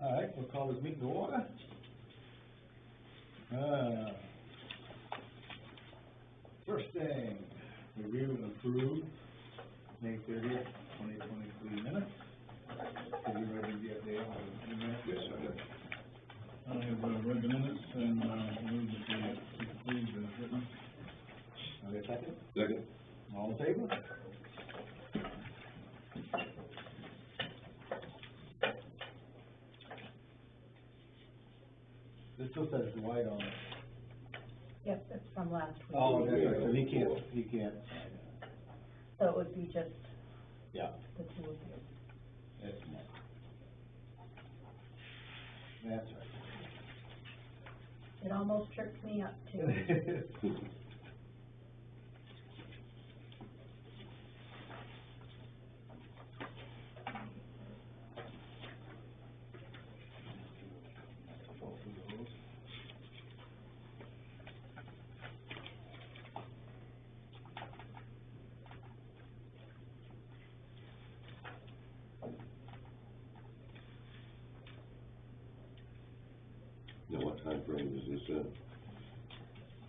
All right, we'll call this meeting to order. First thing, review and approve May 30th, 2023 minutes. Have you read them yet, Dale? Yes, I have. I have read the minutes and move that we approve as written. Are there a second? Second. All in favor? This still says Dwight on it. Yes, it's from last week. Oh, that's right, so he can't sign it. So it would be just Yeah, the two of you. that's right. That's right. It almost tripped me up too. Now, what time frame is this in?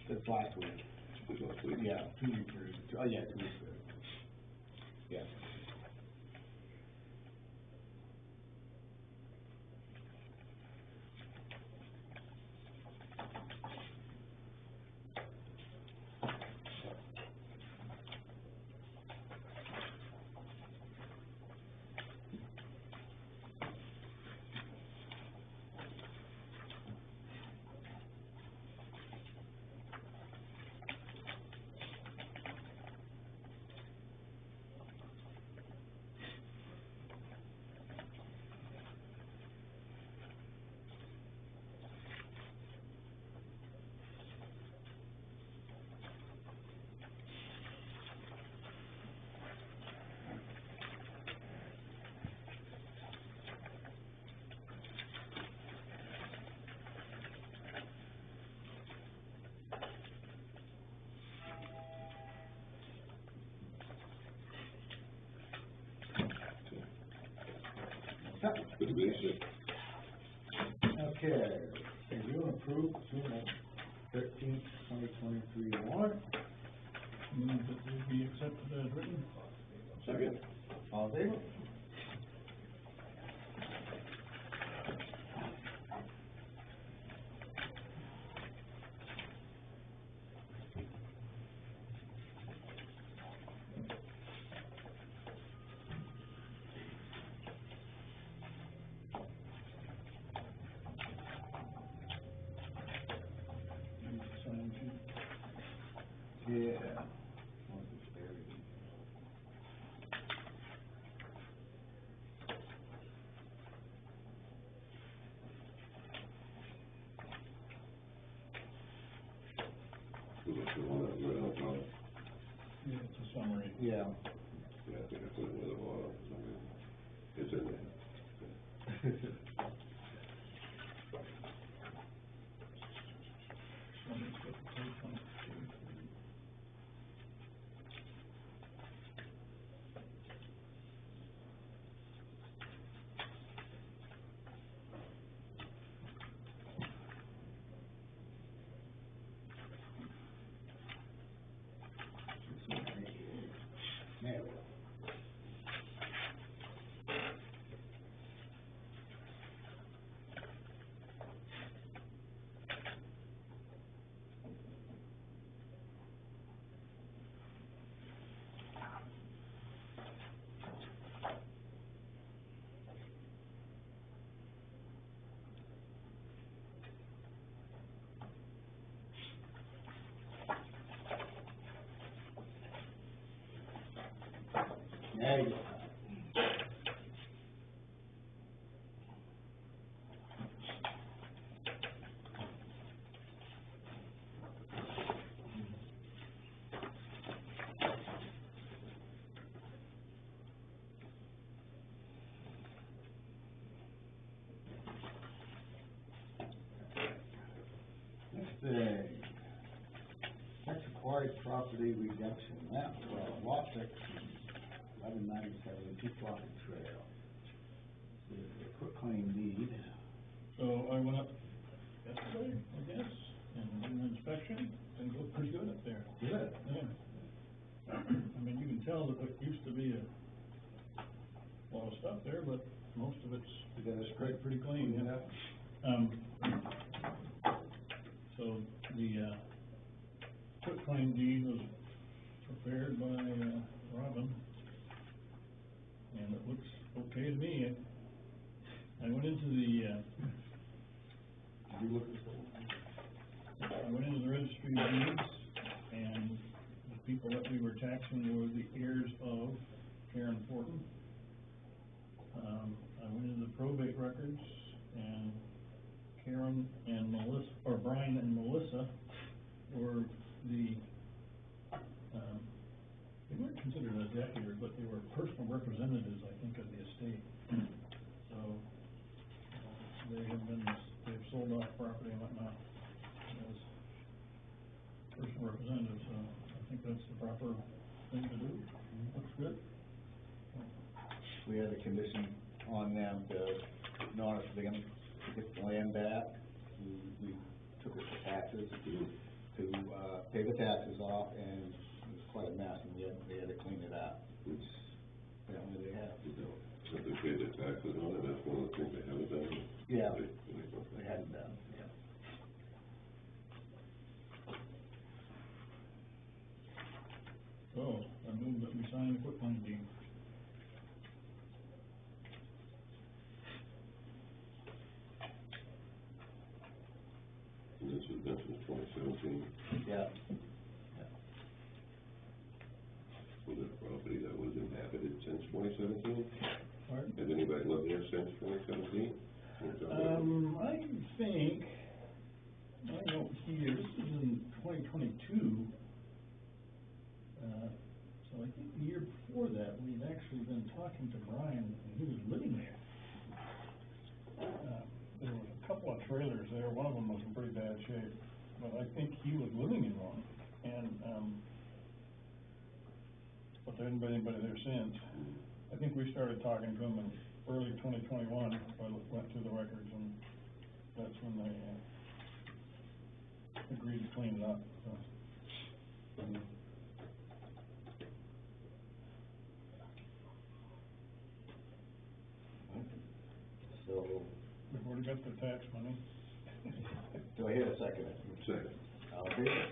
That's last week. This last week? Yeah, 2 weeks. Oh, yeah, 2 weeks. Yeah. Good to be here. Okay, review and approve June 13th, 2023 warrant. Move that they be accepted as written. Second. All in favor? Sign sheet. Yeah. Was it the one that read out loud? Yeah, it's a summary. Yeah. Yeah, I think I put it with a bottom for some reason. It's in there. Summary's got the page on it. There we go. There you go. Next thing, tax acquired property reduction map, lot 1197 Pequot Trail. This is a quick claim deed. You got a Pretty, pretty clean, yeah. So the, quitclaim deed was prepared by, Robin, and it looks okay to me. I went into the, Did you look at this? I went into the registry of deeds, and the people that we were taxing were the heirs of Karen Fortin. I went into the probate records, and Karen and Melissa, or Brian and Melissa were the, they weren't considered executors, but they were personal representatives, I think, of the estate. So, they've sold off property and whatnot as personal representatives, so I think that's the proper thing to do. Looks good. We had a condition on them to, in order for them to get the land back, we took it to taxes to pay the taxes off, and it was quite a mess, and they had to clean it up, which apparently they have. So they paid the taxes on it, that's one of the things they haven't done. Yeah, They they hadn't done, yeah. So, I move that we sign the quitclaim deed. And this was done since 2017, Yeah. was it a property that was inhabited since 2017? Pardon? Has anybody lived there since 2017? I think, I don't know, here, this is in 2022. So I think the year before that, we'd actually been talking to Brian, and he was living there. There was a couple of trailers there, one of them was in pretty bad shape, but I think he was living in one, and, but there hadn't been anybody there since. I think we started talking to him in early 2021, I went through the records, and that's when they, agreed to clean it up, so. So, We've already got the tax money. do I hear a second? Second. All in favor?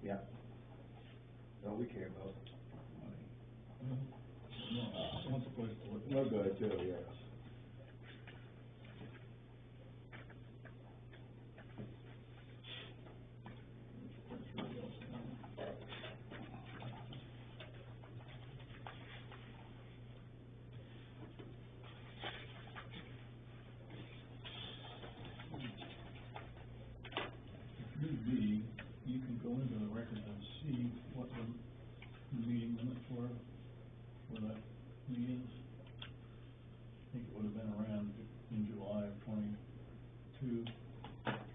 Yeah. All we care about money. No, wants a place to live. No good, too, yes. Need be, you can go into the records and see what the meeting minutes were for that meeting. I think it would have been around in July of 22,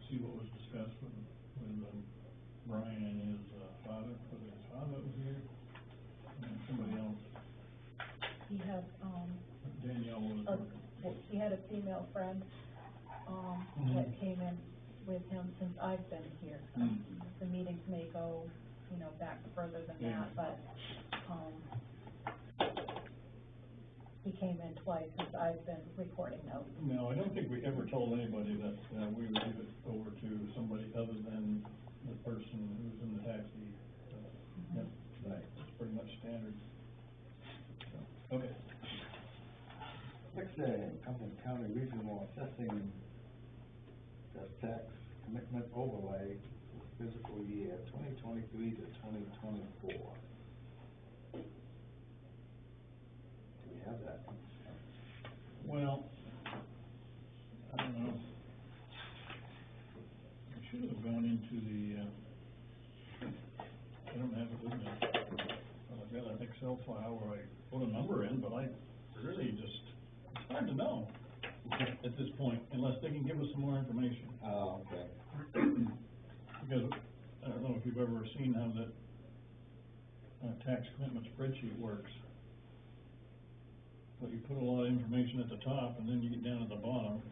see what was discussed with Brian and his father, whether his father was here, and somebody else, He had, Danielle was working. he had a female friend, that came in with him since I've been here. Mm. The meetings may go, back further than Yeah. that, but, he came in twice since I've been recording notes. No, I don't think we ever told anybody that, we would give it over to somebody other than the person who's in the tax deed. So, yep, Right. it's pretty much standard. So, okay. Next thing, Cumberland County Regional Assessing the tax commitment overlay for fiscal year 2023 to 2024. Do we have that? Well, I don't know. I should have gone into the, I don't have it with me. I've got an Excel file where I put a number in, but I really just, it's hard to know at this point, unless they can give us some more information. Oh, okay. Because, I don't know if you've ever seen how that, tax commitment spreadsheet works. But you put a lot of information at the top, and then you get down at the bottom,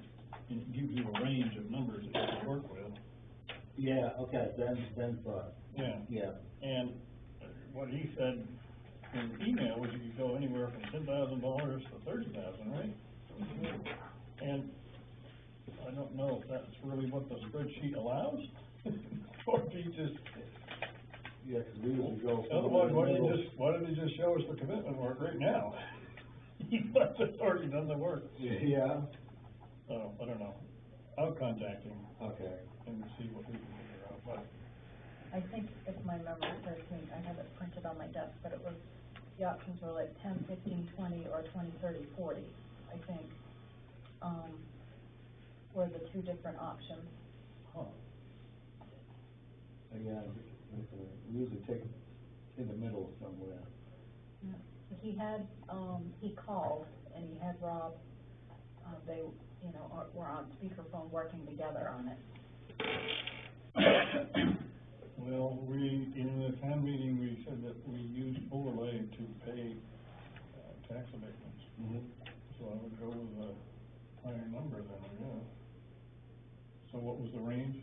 and it gives you a range of numbers that you can work with. Yeah, okay, then, Yeah. yeah. And what he said go anywhere from $10,000 to $30,000, right? And I don't know if that's really what the spreadsheet allows, or if you just, Yeah, 'cause we usually go. otherwise, why don't you just show us the commitment work right now? You've already done the work. Yeah, So, I don't know. I'll contact him okay. and see what we can figure out, but I think if my memory serves me, I have it printed on my desk, but it was, the options were like 10, 15, 20, or 20, 30, 40, I think, were the two different options. huh. Yeah, we usually take it in the middle somewhere. Yeah. He had, he called and he had Rob, they, you know, were on speakerphone working together on it. Well, in the town meeting, we said that we use overlay to pay, tax abatements. Mm-hmm. So I would go with a higher number then, I guess. So what was the range?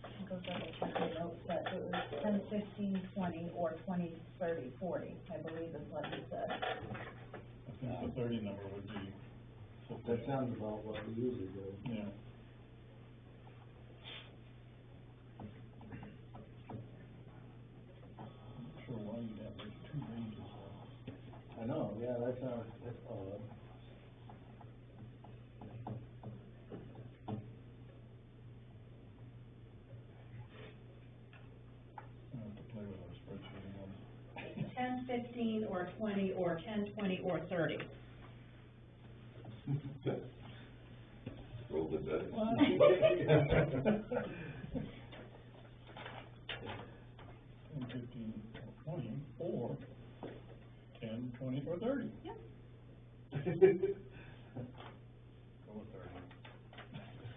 It goes up, I checked the notes, that it was 10, 15, 20, or 20, 30, 40, I believe is what he said. I think the 30 number would be That sufficient. sounds about what we usually do. Yeah. I'm not sure why you'd have those two ranges though. I know, yeah, that's odd. I have to play with our spreadsheet again. 10, 15, or 20, or 10, 20, or 30. Roll the dice. 10, 15, or 20, or 10, 20, or 30. Yep. Go with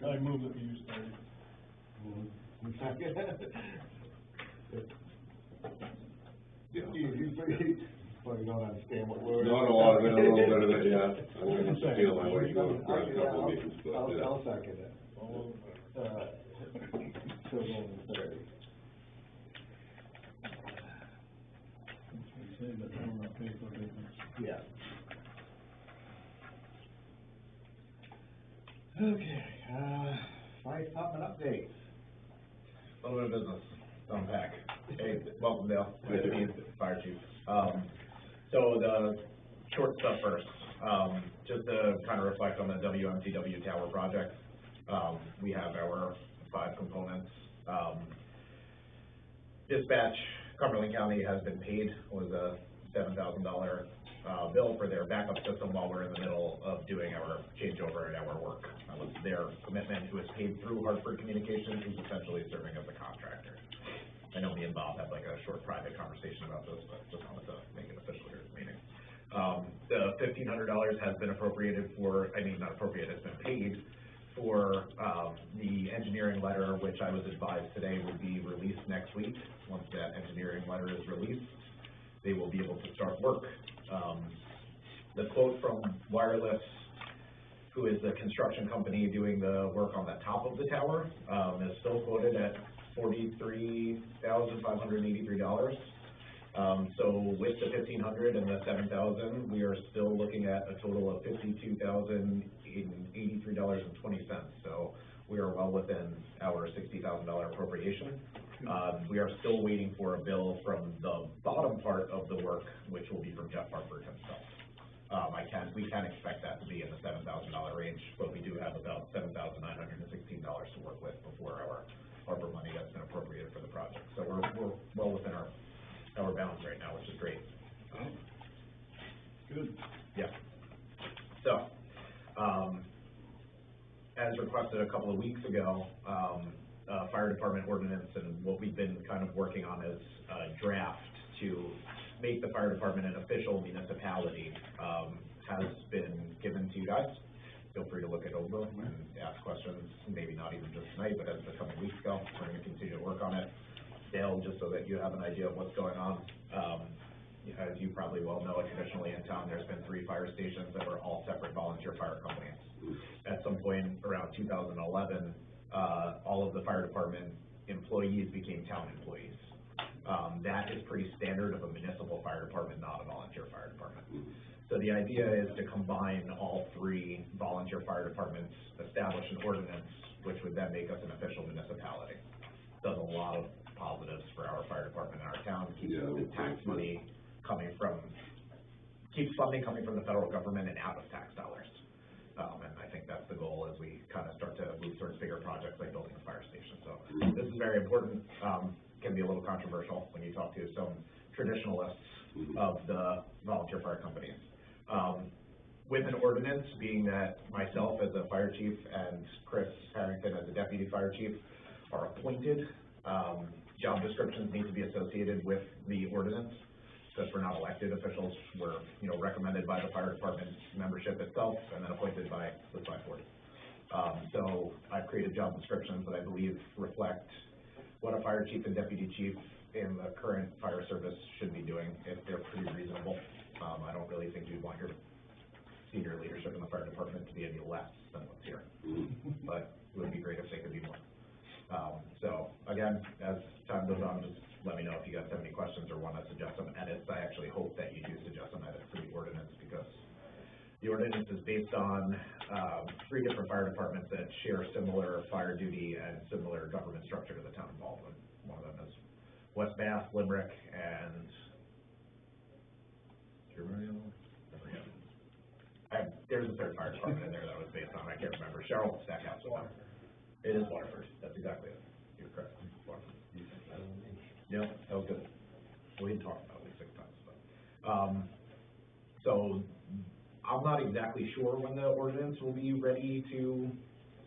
30. I move that we use 30. Well, you don't understand what we're. No, I've been a little bit of it, yeah. I'm gonna feel my way through it for a couple of meetings, but, yeah. I'll second it. All So going to 30. we say that we're not paying for abatements. Yeah. Okay, fire department updates. A little bit of business to unpack. Hey, welcome Dale, good to meet you, Fire Chief. So the short stuff first, just to kind of reflect on the WMTW Tower project. We have our 5 components. Dispatch, Cumberland County has been paid, was a $7,000 bill for their backup system while we're in the middle of doing our changeover and our work. That was their commitment, who is paid through Hartford Communications, who's essentially serving as a contractor. I know me and Bob had like a short private conversation about this, but just wanted to make it official here at the meeting. The $1,500 has been appropriated for, not appropriated, it's been paid for the engineering letter, which I was advised today would be released next week. Once that engineering letter is released, they will be able to start work. The quote from Wireless, who is the construction company doing the work on the top of the tower, is still quoted at $43,583. So with the $1,500 and the $7,000, we are still looking at a total of $52,083.20. So we are well within our $60,000 appropriation. We are still waiting for a bill from the bottom part of the work, which will be from Jeff Hartford himself. We can expect that to be in the $7,000 range, but we do have about $7,916 to work with before our ARPA money has been appropriated for the project. So we're well within our bounds right now, which is great. Good. Yeah. So, as requested a couple of weeks ago, fire department ordinance, and what we've been kind of working on is a draft to make the fire department an official municipality, has been given to you guys. Feel free to look it over and ask questions, maybe not even just tonight, but as the coming weeks go. We're going to continue to work on it. Dale, just so that you have an idea of what's going on, as you probably well know, traditionally in town, there's been 3 fire stations that were all separate volunteer fire companies. At some point around 2011, all of the fire department employees became town employees. That is pretty standard of a municipal fire department, not a volunteer fire fire department. So the idea is to combine all three volunteer fire departments, establish an ordinance, which would then make us an official municipality. Does a lot of positives for our fire department in our town, keeps the tax money coming from, keeps funding coming from the federal government and out of tax dollars. And I think that's the goal as we kind of start to move towards bigger projects like building a fire station. So this is very important, can be a little controversial when you talk to some traditionalists of the volunteer fire companies. With an ordinance, being that myself as a fire chief and Chris Harrington as a deputy fire chief are appointed, job descriptions need to be associated with the ordinance. Since we're not elected officials, we're, recommended by the fire department membership itself and then appointed by the select board. So I've created job descriptions that I believe reflect what a fire chief and deputy chief in the current fire service should be doing, if they're pretty reasonable. I don't really think you'd want your senior leadership in the fire department to be any less than what's here, but it would be great if they could be more. So again, as time goes on, just let me know if you guys have any questions or want to suggest some edits. I actually hope that you do suggest some edits to the ordinance, because the ordinance is based on 3 different fire departments that share similar fire duty and similar government structure to the town of Baldwin. One of them is West Bath, Limerick, and there's a third fire department in there that was based on, I can't remember, Cheryl Stackhouse. It is Waterford, that's exactly it. You're correct, Waterford. Yeah, that was good. We had talked about it 6 times, but, so I'm not exactly sure when the ordinance will be ready to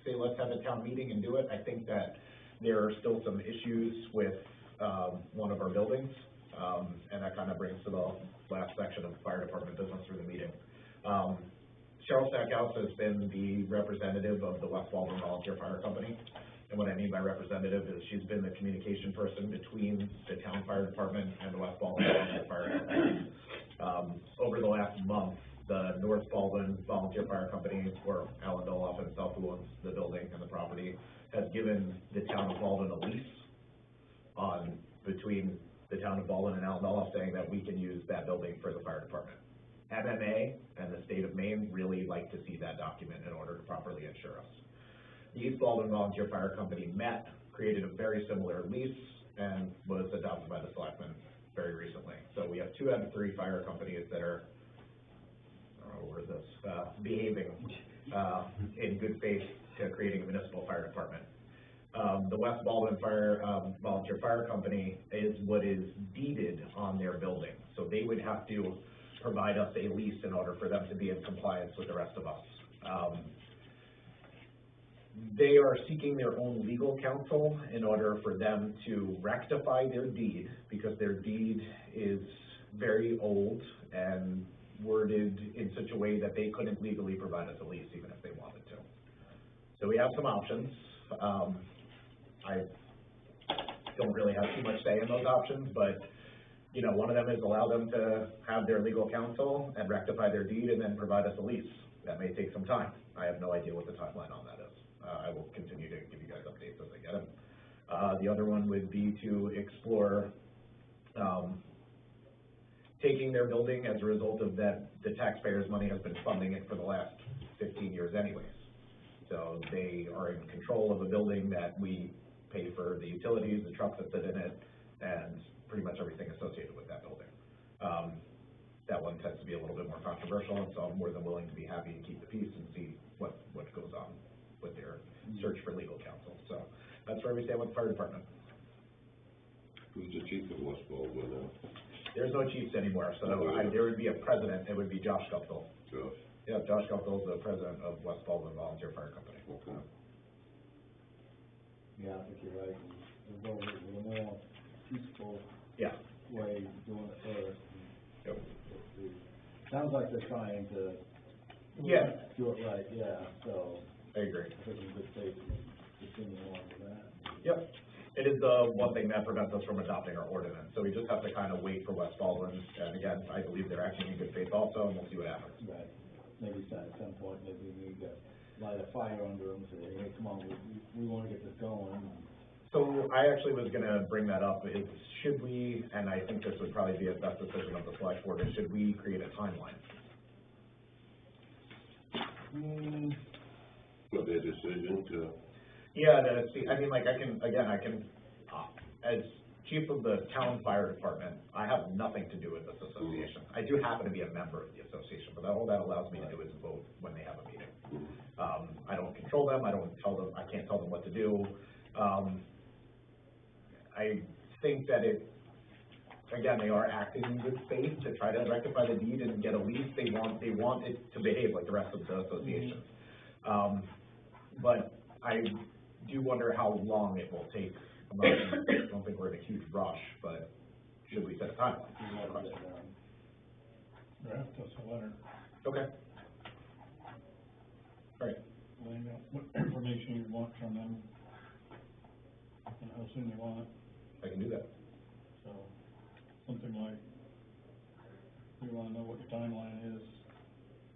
say, let's have a town meeting and do it. I think that there are still some issues with, one of our buildings, and that kind of brings to the last section of fire department business for the meeting. Cheryl Stackhouse has been the representative of the West Baldwin Volunteer Fire Company. And what I mean by representative is she's been the communication person between the town fire department and the West Baldwin Volunteer Fire Company. Over the last month, the North Baldwin Volunteer Fire Company, or Alan Doloff himself, who owns the building and the property, has given the town of Baldwin a lease between the town of Baldwin and Alan Doloff, saying that we can use that building for the fire department. MMA and the state of Maine really like to see that document in order to properly insure us. The East Baldwin Volunteer Fire Company met, created a very similar lease, and was adopted by the selectmen very recently. So we have 2 out of 3 fire companies that are, behaving in good faith to creating a municipal fire department. The West Baldwin Volunteer Fire Company is what is deeded on their building. So they would have to provide us a lease in order for them to be in compliance with the rest of us. They are seeking their own legal counsel in order for them to rectify their deed, because their deed is very old and worded in such a way that they couldn't legally provide us a lease even if they wanted to. So we have some options. I don't really have too much say in those options, but one of them is allow them to have their legal counsel and rectify their deed and then provide us a lease. That may take some time. I have no idea what the timeline on that is. I will continue to give you guys updates as I get them. The other one would be to explore taking their building as a result of that the taxpayers' money has been funding it for the last 15 years anyways. So they are in control of a building that we pay for the utilities, the trucks that sit in it, and pretty much everything associated with that building. That one tends to be a little bit more controversial, and so I'm more than willing to be happy to keep the peace and see what goes on with their search for legal counsel. So that's where we stand with the fire department. Who's the chief of West Baldwin? There's no chiefs anymore, so there would be a president. It would be Josh Guptill. Josh. Yeah, Josh Guptill is the president of West Baldwin Volunteer Fire Company. Okay. Yeah, I think you're right. We'll go with a more peaceful way of doing it first. Yep. Sounds like they're trying to do it right, so. I agree. I think in good faith, continue on with that. Yep. It is the one thing that prevents us from adopting our ordinance. So we just have to kind of wait for West Baldwin. And again, I believe they're acting in good faith also, and we'll see what happens. Right. Maybe at some point, maybe we need to light a fire under them and say, hey, come on, we want to get this going. So I actually was gonna bring that up, is should we, and I think this would probably be a best decision of the select board, is should we create a timeline? For their decision to, Yeah, see, I mean, like, I can, as chief of the town fire department, I have nothing to do with this association. I do happen to be a member of the association, but all that allows me to do is vote when they have a meeting. I don't control them, I can't tell them what to do. I think that again, they are acting in good faith to try to rectify the deed and get a lease. They want it to behave like the rest of the association. But I do wonder how long it will take. I don't think we're in a huge rush, but should we set a timeline? Draft us a letter, Okay. All right. laying out what information you want from them, and how soon you want it, I can do that. so, something like, we wanna know what your timeline is,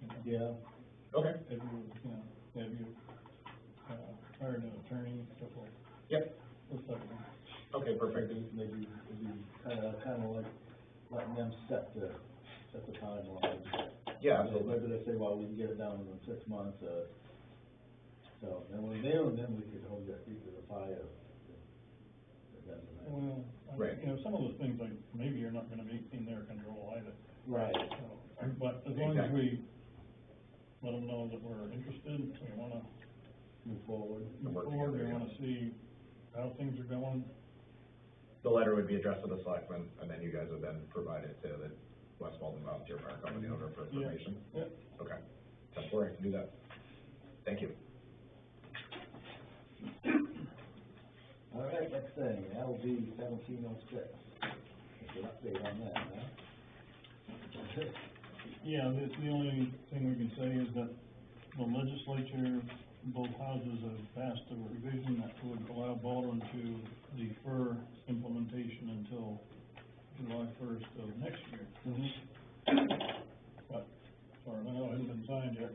you know. Yeah, Okay. Have you hired an attorney, stuff like, Yep. this type of thing. Okay, perfect. maybe kind of like letting them set the timeline. Yeah, absolutely. Whether they say, well, we can get it done in 6 months, so, and when they're, then we could hold their feet to the fire. Well, Right. some of those things, like, maybe you're not gonna be in their control either, Right. so, but as long as we let them know that we're interested, we wanna Move forward. move Work forward, we together, wanna see how things are going. The letter would be addressed to the selectmen, and then you guys would then provide it to the West Walden Volunteer Fire Company owner for information? Yeah. Okay. That's where I can do that. Thank you. All right, next thing, LD 1706. What's an update on that, huh? Yeah, the only thing we can say is that the legislature, both houses have passed a revision that would allow Baldwin to defer implementation until July 1st of next year. But, as far as I know, it hasn't been signed yet.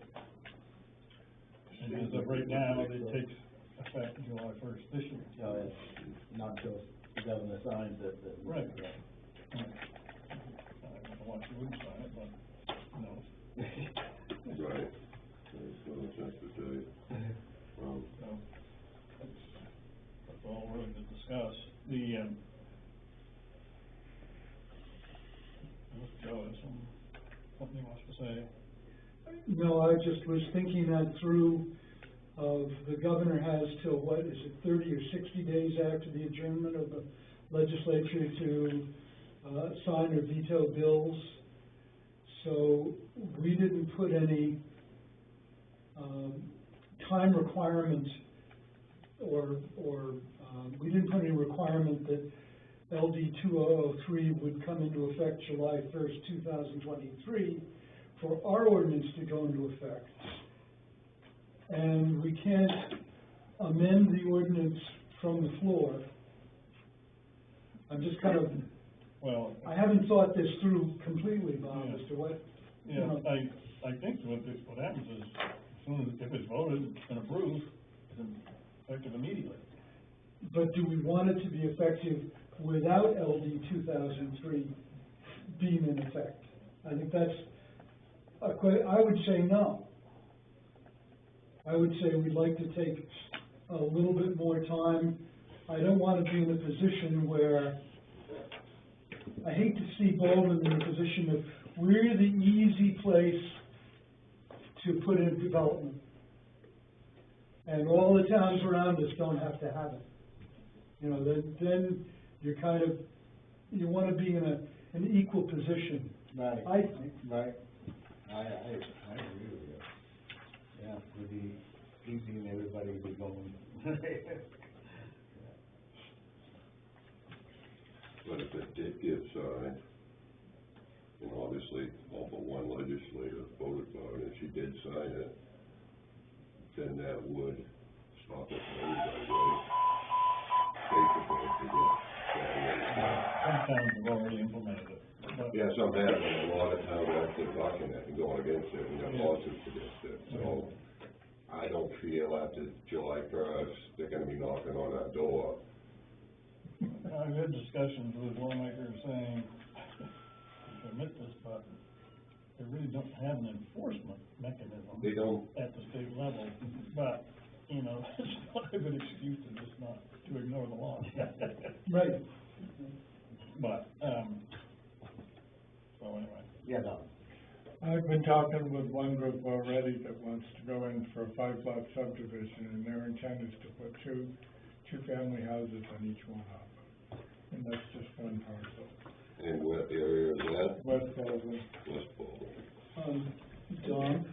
And as of right now, it takes effect July 1st this year. No, it's not until the governor signs it, that. Right. I don't know why she wouldn't sign it, but, who knows? right, there's no sense to say. So, that's all really to discuss. Joe has something he wants to say. No, I just was thinking that through, the governor has till, what, is it 30 or 60 days after the adjournment of the legislature to, sign or veto bills. So we didn't put any, time requirement or we didn't put any requirement that LD 2003 would come into effect July 1st, 2023 for our ordinance to go into effect. And we can't amend the ordinance from the floor. I'm just kind of, Well, I haven't thought this through completely, Bob, Yeah. as to what, yeah, you know. I think what happens is, as soon as, if it's voted and approved, it's effective immediately. But do we want it to be effective without LD 2003 being in effect? I think that's I would say no. I would say we'd like to take a little bit more time. I don't want to be in a position where, I hate to see Baldwin in a position of, we're the easy place to put in development. And all the towns around us don't have to have it. You know, then you're kind of, you want to be in an equal position. Right. I think. Right. I agree with you. Yeah, it'd be easy and everybody would be going. But if it did get signed, and obviously all but one legislator voted for it, and she did sign it, then that would stop it from everybody, right? Basically, to Some towns have already implemented it. But- yeah, some have, and a lot of towns are actually blocking it and going against it, and got lawsuits against it, so I don't feel after July 1st, they're gonna be knocking on our door I've had discussions with lawmakers saying, to admit this, but they really don't have an enforcement mechanism. They don't. At the state level, but, you know, it's not a good excuse to just not, to ignore the law. Right. But, so anyway. Yeah, no. I've been talking with one group already that wants to go in for a 5-lot subdivision, and their intent is to put two-family houses on each one of them. And that's just one parcel. And what area is that? West Baldwin. West Baldwin. Don,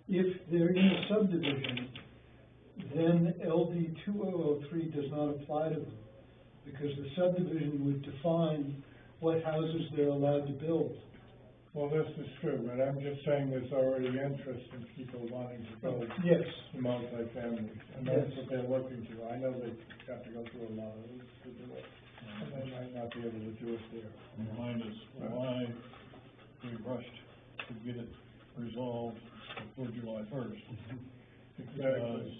if they're in a subdivision, then LD 2003 does not apply to them, because the subdivision would define what houses they're allowed to build. Well, this is true, but I'm just saying there's already interest in people wanting to build Yes. multi-families, and that's Yes. what they're looking to. I know they have to go through a lot of hoops to do it, and they might not be able to do it there. And remind us why we rushed to get it resolved before July 1st. Because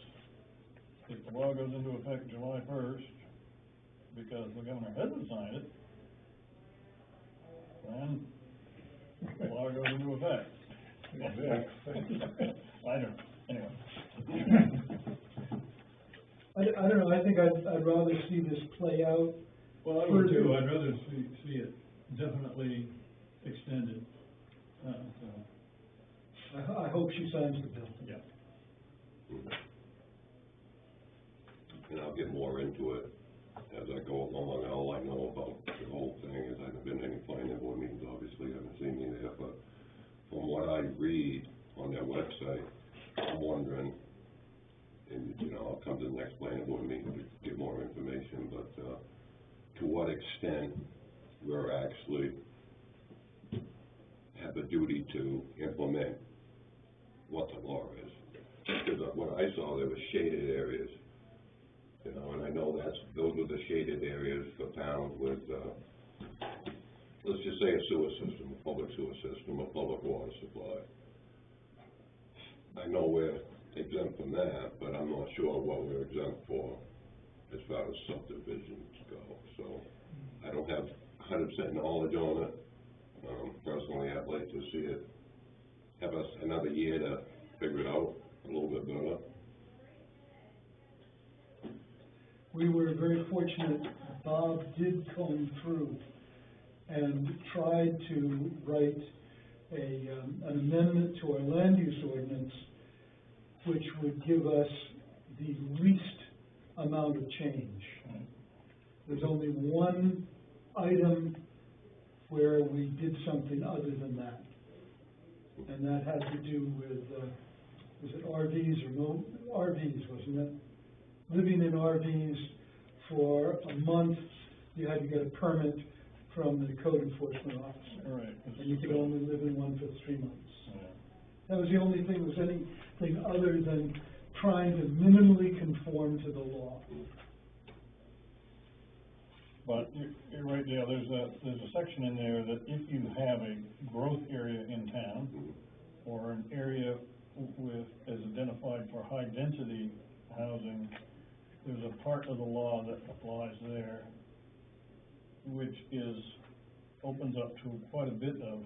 if the law goes into effect July 1st, because the governor hasn't signed it, then the law goes into effect. Exactly. I don't, anyway. I don't know, I think I'd rather see this play out. Well, I would too, I'd rather see it definitely extended, so, I hope she signs the bill. yeah. And I'll get more into it as I go along. All I know about the whole thing is I haven't been to any planning board meetings, obviously, I haven't seen me there, but from what I read on their website, I'm wondering, and, you know, I'll come to the next planning board meeting to get more information, but, to what extent we're actually have the duty to implement what the law is. Because what I saw, there were shaded areas, you know, and I know those are the shaded areas for towns with, let's just say a sewer system, a public sewer system, a public water supply. I know we're exempt from that, but I'm not sure what we're exempt for as far as subdivisions go. So I don't have 100% knowledge on it. Personally, I'd like to see it, have us another year to figure it out a little bit better. We were very fortunate, Bob did comb through and tried to write an amendment to our land use ordinance, which would give us the least amount of change. There's only one item where we did something other than that. And that had to do with, was it RVs or no, RVs, wasn't it? Living in RVs for a month, you had to get a permit from the code enforcement officer. Right. And you could only live in one for 3 months. Yeah. That was the only thing, was anything other than trying to minimally conform to the law. But you're right, Dale, there's a section in there that if you have a growth area in town, or an area with, as identified for high density housing, there's a part of the law that applies there, which opens up to quite a bit of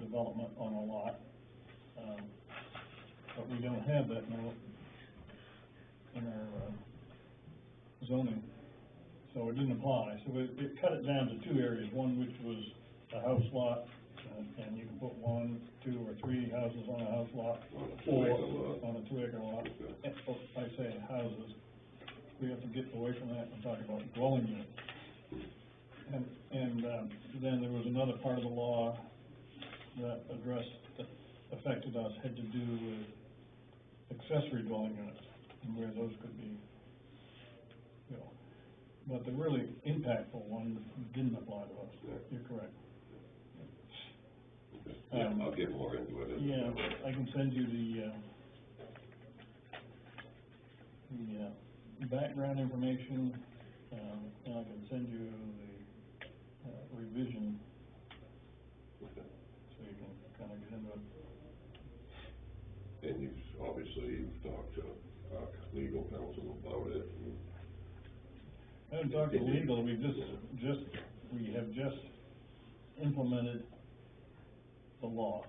development on a lot. But we don't have that in our zoning, so it didn't apply. So it cut it down to 2 areas, one which was a house lot, and you can put 1, 2, or 3 houses on a house lot, or on a 2-acre lot. I say houses, we have to get away from that and talk about dwelling units. And then there was another part of the law that affected us, had to do with accessory dwelling units, and where those could be, you know. But the really impactful one didn't apply to us. Yeah. You're correct. Yeah, I'll get more into it. Yeah, I can send you the background information, and I can send you the revision, Okay. so you can kind of get into it. And you've talked to our legal counsel about it. I haven't talked to legal, we have just implemented the law.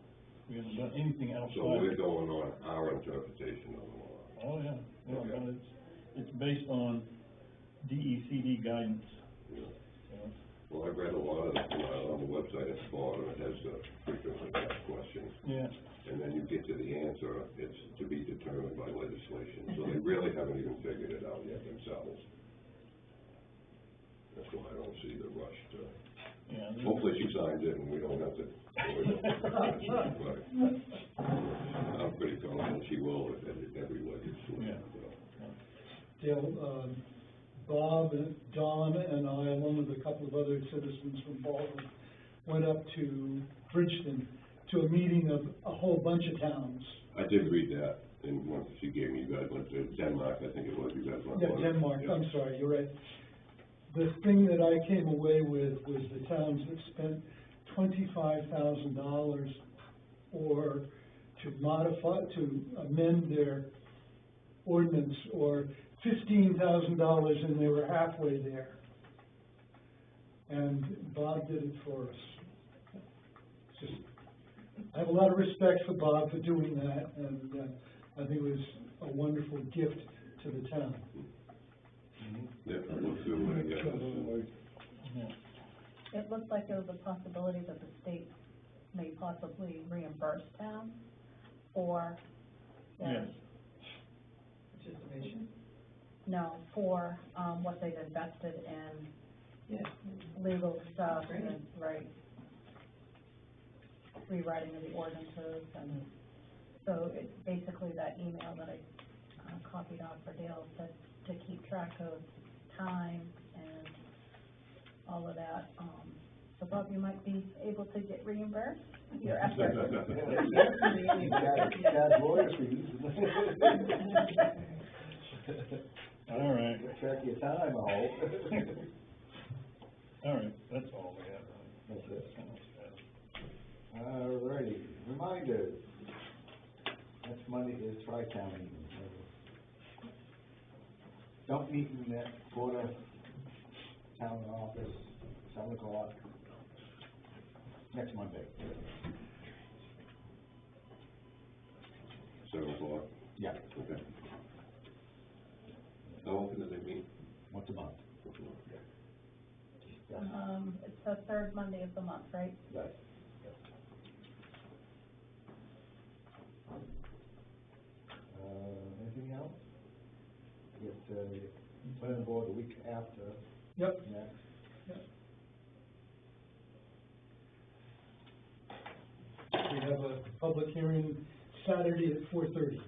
We haven't done anything outside. So we're going on our interpretation of the law. Oh, yeah, yeah, Okay. but it's based on DECD guidance, Yeah. so. Well, I've read a lot of it, on the website at the bottom, it has the frequently asked questions. Yeah, And then you get to the answer, it's to be determined by legislation, so they really haven't even figured it out yet themselves. That's why I don't see the rush to, yeah. hopefully she signs it and we don't have to. But I'm pretty confident she will if every legislation. Dale, Bob, Don, and I, along with a couple of other citizens from Baldwin, went up to Bridgeton to a meeting of a whole bunch of towns. I did read that, and once she gave me, you guys went to Denmark, I think it was, you guys went. Yeah, Denmark, I'm sorry, you're right. The thing that I came away with was the towns that spent $25,000 or to modify, to amend their ordinance, or $15,000 and they were halfway there. And Bob did it for us. Just, I have a lot of respect for Bob for doing that, and I think it was a wonderful gift to the town. Yeah, I looked through it, yeah. Absolutely. Yeah. It looked like there was a possibility that the state may possibly reimburse towns for their, Yes. Participation? no, for, what they've invested in Yeah. legal stuff Great. and, right, rewriting of the ordinances, and so it's basically that email that I copied off for Dale, said to keep track of time and all of that, so Bob, you might be able to get reimbursed your efforts. Got lawyer fees. All right, Check your time, I hope. all right, that's all we have. That's it. All righty, reminder, next Monday is Tri-Town meeting. Don't meet in that quarter town office, 7 o'clock, next Monday. 7 o'clock, Yeah, okay. How often do they meet? once a month. It's the third Monday of the month, right? Right. Anything else? Get, planning board the week after Yep. next. We have a public hearing Saturday at 4:30.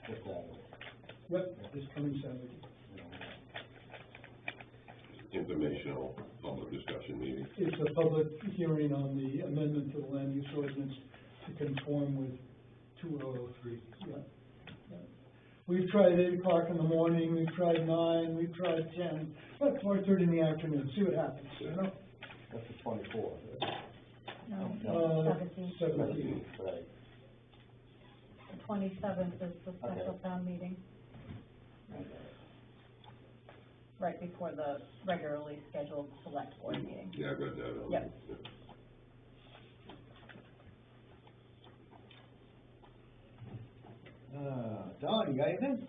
Just that, Yep, this coming Saturday. you know. Informational, public discussion meeting. It's a public hearing on the amendment to the land use ordinance to conform with 2003, yeah. Yeah. We've tried 8 o'clock in the morning, we've tried 9, we've tried 10, but 4:30 in the afternoon, see what happens, you know? That's the 24th. No, 17th. 17th. Right. The 27th is the special Okay. town meeting. Right before the regularly scheduled select board meeting. Yeah, I read that. Yep. Don, you got anything?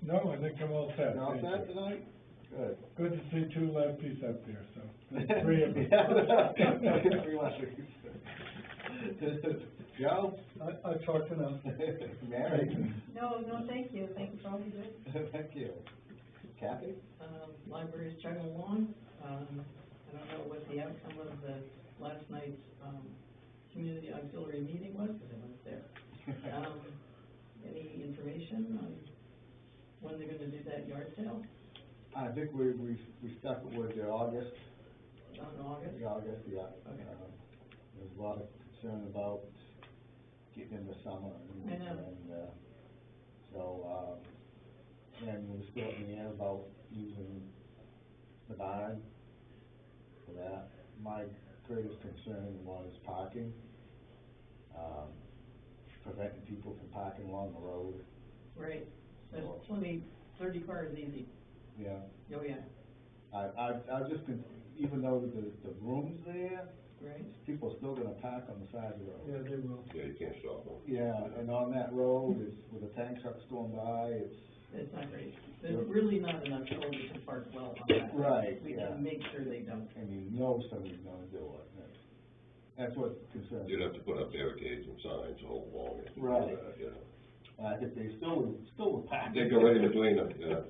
No, I think I'm all set. You all Thank set you. tonight? Good. Good to see two lefties up there, so, there's 3 of them. Joe? I've talked enough. Mary? No, thank you for all you do. Thank you. Kathy? Library's chugging along. I don't know what the outcome of the last night's, community auxiliary meeting was, because I wasn't there. Any information on when they're gonna do that yard sale? I think we stuck with the August. On August? The August, yeah. Okay. There's a lot of concern about getting into summer. I know. And, so, and we're still in the air about using the barn for that. My greatest concern was parking, preventing people from parking along the road. Right, there's 30 cars easy. yeah. Oh, yeah, I've just been, even though the room's there, right? people are still gonna park on the side of the road. Yeah, they will. Yeah, you can't stop them. Yeah, and on that road, it's, with the tank trucks going by, It's not great. There's really not enough shoulders to park well on that. Right, We yeah. can make sure they don't. and you know somebody's gonna do it. That's what concerns me. You'd have to put up barricades and signs all along it. Right. Yeah. I think they still would pack. They go right in between them, yeah.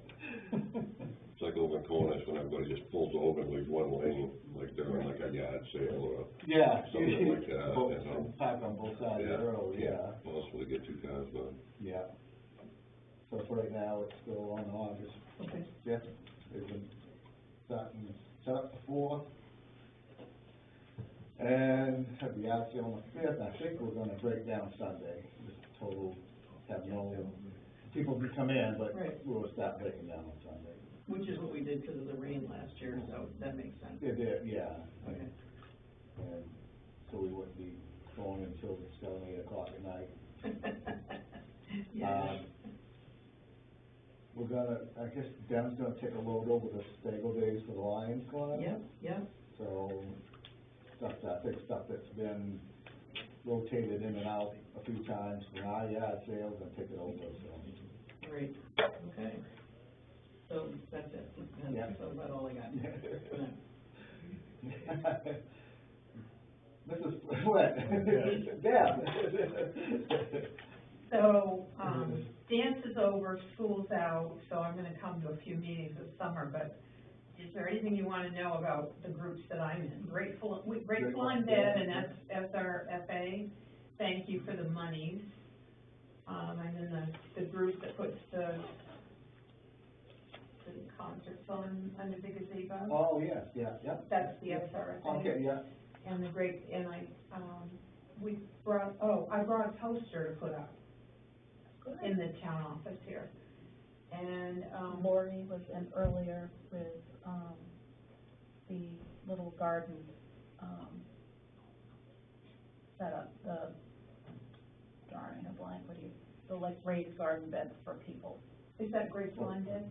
It's like over in Cornish, when everybody just pulls over and leaves one lane, like they're in like a yard sale or Yeah. something like that, Both, you know. park on both sides of the road, yeah, Possibly get 2 cars by. yeah. So for right now, it's still on August. Okay. Yeah, they've been starting, set up the 4th. And have the yard sale on the 5th, I think we're gonna break down Sunday, just total, have no, people can come in, but Right. we'll start breaking down on Sunday. Which is what we did because of the rain last year, so that makes sense. It did, yeah. Okay. And so we wouldn't be going until 7, 8 o'clock at night. Yeah. We're gonna, I guess Den's gonna take a load over the Stagel Days for the Lions Club. Yep, yep, So, I think stuff that's been rotated in and out a few times from our yard sales and take it over, so. great, okay. So that's it. Yeah. That's about all I got. for now. Mrs. What? Deb? So, dance is over, school's out, so I'm gonna come to a few meetings this summer, but is there anything you wanna know about the groups that I'm in? Grateful Undead and SRFA, thank you for the monies. I'm in the group that puts the concerts on under the gazebo. Oh, yes, yeah. That's the SRFA. Okay, yeah. And I brought a poster to put up in the town office here. And, Lori was in earlier with, the little garden, setup, drawing a blank, the like raised garden beds for people. is that Grateful Undead?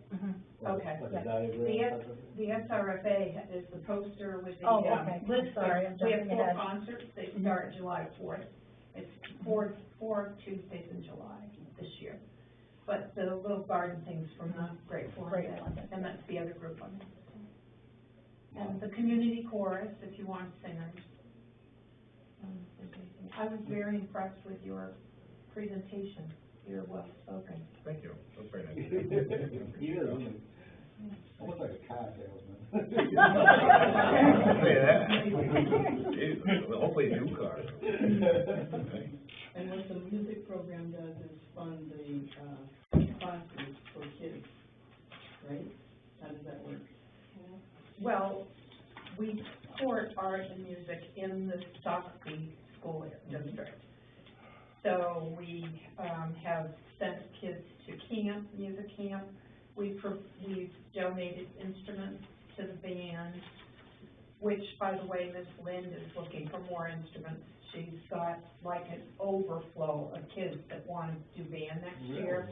Okay, Like yeah. a diagram. The SRFA is the poster with the, Oh, okay. list. Sorry, I'm We have jumping 4 ahead. concerts, they start July 4th. It's four Tuesdays in July this year. But the little garden things from the Grateful Grateful Undead, Undead. and that's the other group on it. And the community chorus, if you want singers. I was very impressed with your presentation, you're well spoken. Thank you, that's very nice. He is, isn't he? Almost like a car salesman. Say that. Hopefully new cars. And what the music program does is fund the, classes for kids, right? How does that work? Well, we support art and music in the Stockton School District. So we, have sent kids to camp, music camp. We've donated instruments to the band, which, by the way, Miss Lind is looking for more instruments. She's got like an overflow of kids that want to do band next year,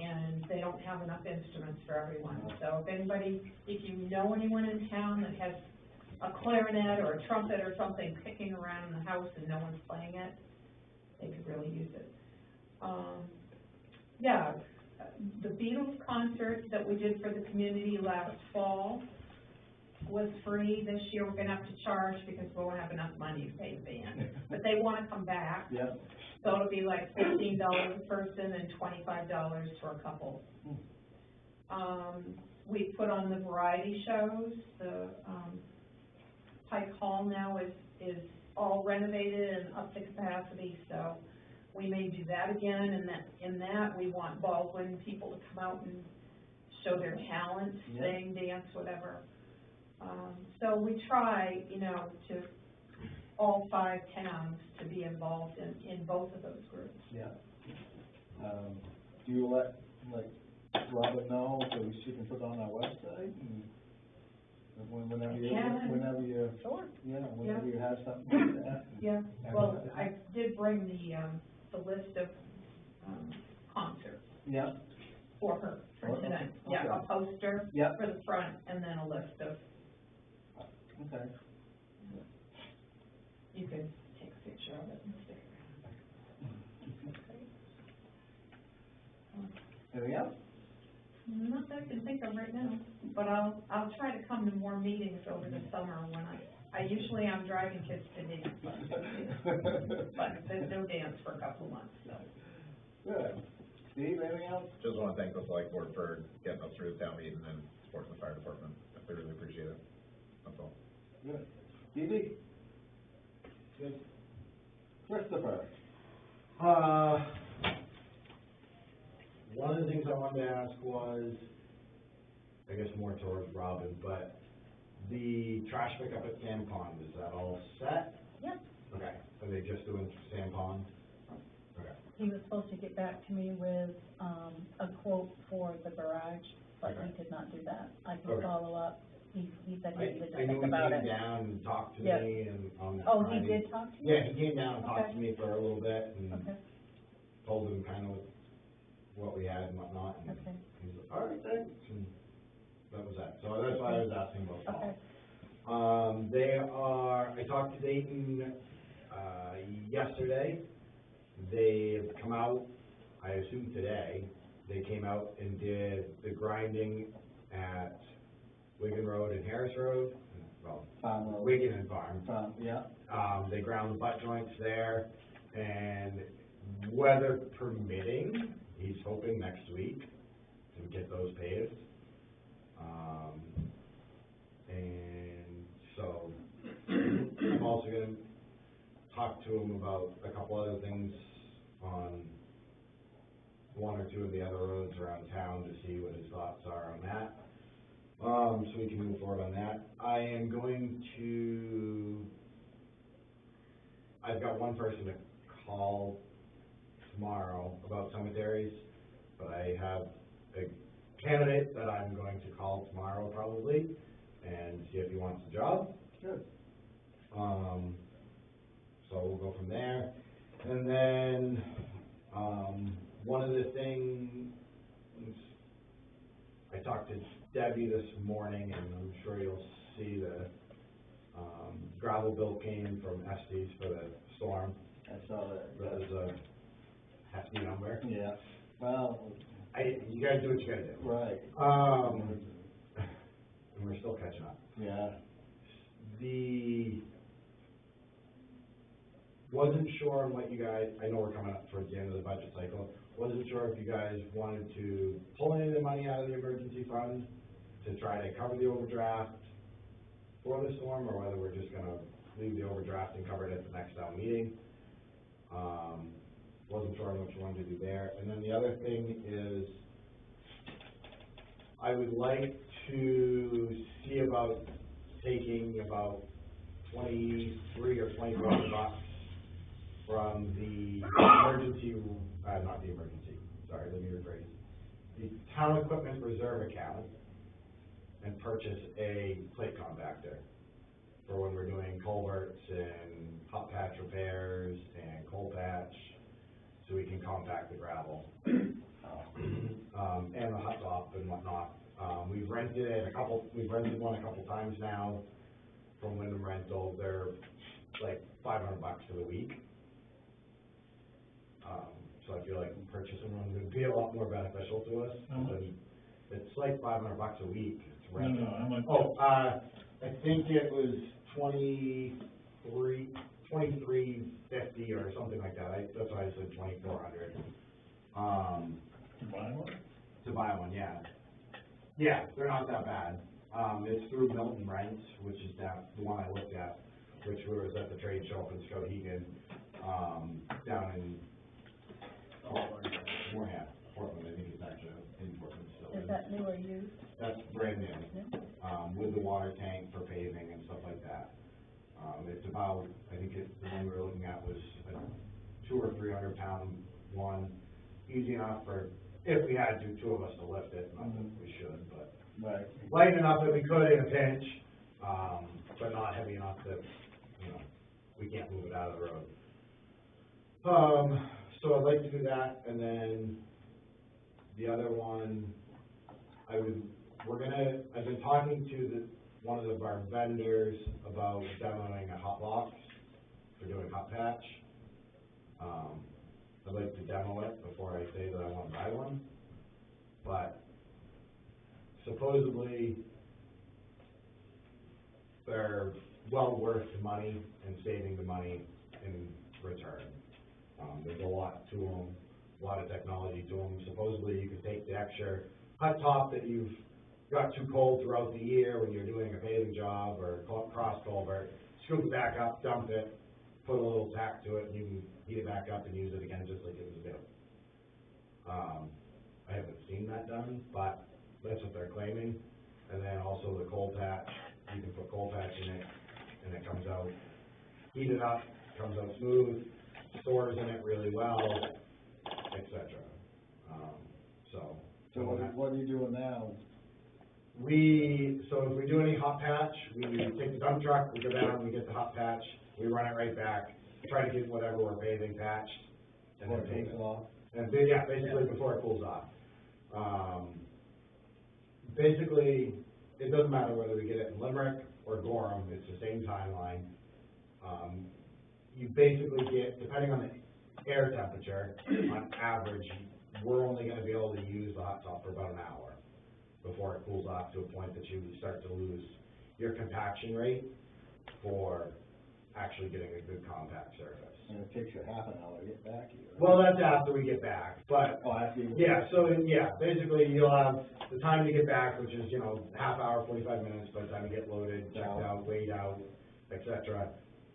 and they don't have enough instruments for everyone. So if you know anyone in town that has a clarinet or a trumpet or something kicking around in the house and no one's playing it, they could really use it. The Beatles concert that we did for the community last fall was free. This year, we're gonna have to charge because we won't have enough money to pay the band. But they wanna come back. Yep. So it'll be like $15 a person and $25 for a couple. We put on the variety shows. The, Pike Hall now is all renovated and up to capacity, so we may do that again, and in that, we want Baldwin people to come out and show their talent, Yeah. sing, dance, whatever. So we try, to all 5 towns to be involved in both of those groups. Yeah. Do you let, Robin know so she can put it on our website and whenever you, Sure. whenever you have something like that? Yeah, well, I did bring the list of, concerts Yeah, for her, for Oh, tonight. okay, Yeah, a okay. poster Yep. for the front, and then a list of, Okay. you can take a picture of it and stick it around. Anything else? Not that I can think of right now, but I'll try to come to more meetings over the summer when usually I'm driving kids to dance, but there's no dance for a couple of months, so. Good. Steve, anything else? Just wanna thank the select board for getting us through the town meeting and supporting the fire department. I really appreciate it. That's all. Good. Stevie? Good. Christopher? One of the things I wanted to ask was, I guess more towards Robin, but the trash pickup at Sam Pond, is that all set? Yep, Okay, are they just doing Sam Pond? Okay, he was supposed to get back to me with, a quote for the garage, but he Okay. did not do that. I can Okay. follow up, he said he would I knew think he about came it. down and talked to Yeah. me and on that Oh, he Friday. did talk to you? Yeah, he came down and talked Okay. to me for a little bit and Okay, told him kind of what we had and whatnot, and okay, he's like, all right, thanks, and that was that. So that's why I was asking about Paul. okay, I talked to Dayton, yesterday. They've come out, I assume today, they came out and did the grinding at Wigan Road and Harris Road, well, Farm Road. Wigan and Farm. Yeah. They ground the butt joints there, and weather permitting, he's hoping next week to get those paved. And so, I'm also gonna talk to him about a couple other things on one or two of the other roads around town to see what his thoughts are on that. So we can move forward on that. I've got one person to call tomorrow about cemeteries, but I have a candidate that I'm going to call tomorrow probably and see if he wants the job. Good. So we'll go from there. And then, one of the things, I talked to Debbie this morning, and I'm sure you'll see the, gravel bill came from Estes for the storm. I saw that. That was a hefty number. Yeah. Well, You guys do what you gotta do. right. And we're still catching up. Yeah. Wasn't sure on what you guys, I know we're coming up towards the end of the budget cycle, wasn't sure if you guys wanted to pull any of the money out of the emergency fund to try to cover the overdraft for the storm, or whether we're just gonna leave the overdraft and cover it at the next town meeting. Wasn't sure on what you wanted to do there. And then the other thing is, I would like to see about taking about 23 or 24 bucks from the emergency, not the emergency, sorry, let me rephrase, the town equipment reserve account, and purchase a plate compactor for when we're doing culverts and hot patch repairs and coal patch, so we can compact the gravel. And the hot top and whatnot. We've rented one a couple times now from Wyndham Rental. They're like $500 for the week. So I feel like purchasing one would be a lot more beneficial to us. How much? It's like $500 a week. It's No, rental. how much? Oh, I think it was $23.50 or something like that. That's why I said $2,400. To buy one? To buy one, yeah. Yeah, they're not that bad. It's through Milton Rents, which is the one I looked at, which was at the trade show up in Skowhegan, down in Portland, I think it's actually in Portland still. is that new or used? That's brand new, New? with the water tank for paving and stuff like that. It's about, the one we were looking at was a 200 or 300 pound one, easy enough for, if we had to, two of us to lift it, not that we should, but Right. light enough that we could in a pinch, but not heavy enough that, we can't move it out of the road. So I'd like to do that, and then the other one, I've been talking to one of our vendors about demoing a hot box for doing hot patch. I'd like to demo it before I say that I wanna buy one, but supposedly they're well worth the money and saving the money in return. There's a lot to them, a lot of technology to them. Supposedly you can take the extra hot top that you've got too cold throughout the year when you're doing a paving job or cross culvert, scoop it back up, dump it, put a little tack to it, and you can heat it back up and use it again just like it was new. I haven't seen that done, but that's what they're claiming. And then also the cold patch, you can put cold patch in it, and it comes out, heat it up, comes out smooth, stores in it really well, etc. So what are you doing now? So if we do any hot patch, we take the dump truck, we go down, we get the hot patch, we run it right back, try to get whatever we're paving patched, and then Before it cools off? And then, yeah, basically before it cools off. Basically, it doesn't matter whether we get it in Limerick or Gorham, it's the same timeline. You basically get, depending on the air temperature, on average, we're only gonna be able to use the hot top for about an hour before it cools off to a point that you start to lose your compaction rate for actually getting a good compact surface. And it takes you half an hour to get back here. Well, that's after we get back, but, Oh, after you. basically you'll have the time to get back, which is, half hour, 45 minutes by the time you get loaded, checked out, weighed out, etc.